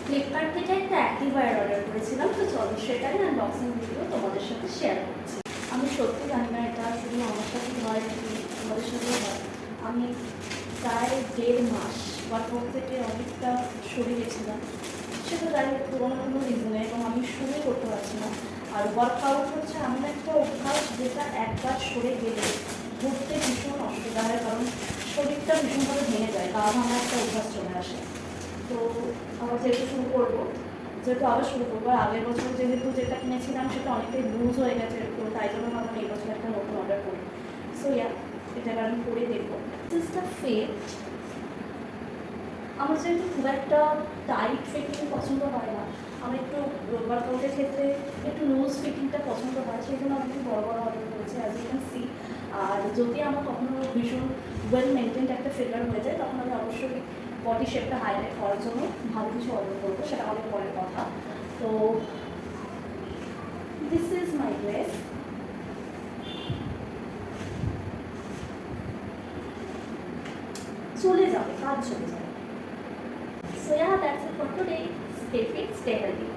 Flipkart থেকে একটা অ্যাক্টিভায়ার order করেছিলাম, তো চলো সেটাই আনবক্সিং ভিডিও তোমাদের সাথে শেয়ার করছি। আমি সত্যি জানি না এটা শুধু আমার সাথেই হয় কি তোমাদের সাথেও হয়। আমি প্রায় 1.5 মাস ওয়ার্কআউট থেকে অনেকটা সরে গেছিলাম, সেটা যাই হোক কোনো রিজনে, এবং আমি শুরু করতে পারছি না। আর ওয়ার্কআউট হচ্ছে এমন একটা অভ্যাস যেটা একবার সরে গেলে ঘুরতে ভীষণ অসুবিধা হয়, কারণ শরীরটা ভীষণভাবে ভেঙে যায়, গা ভাঙা একটা অভ্যাস চলে আসে। তো আবার যেহেতু আবার শুরু করবো, আর আগের বছর যেহেতু যেটা কিনেছিলাম সেটা অনেকটাই লুজ হয়ে গেছে, তো তাই জন্য ভাবলাম এই বছর একটা নতুন অর্ডার করি। সো ইয়া, এটা আমি করে দেখবো। This the fit. আমার যেহেতু খুব একটা টাইট ফিটিং পছন্দ হয় না, আমার একটু ওয়ার্কআউটের ক্ষেত্রে একটু লুজ ফিটিংটা পছন্দ হয়, সেই জন্য আমি একটু বড় বড় অর্ডার করেছি, অ্যাজ ইউ ক্যান সি। আর যদি আমার কখনো ভীষণ ওয়েল মেনটেন্ড একটা ফিগার হয়ে যায়, তখন আমি অবশ্যই বডি শেপটা হাইলাইট করার জন্য ভালো কিছু অর্ডার করবো, সেটা অনেক পরের কথা। তো দিস ইজ মাই ড্রেস। চলে যাবে, কাজ চলে যাবে। So yeah, that's it for today. Stay fit, stay healthy.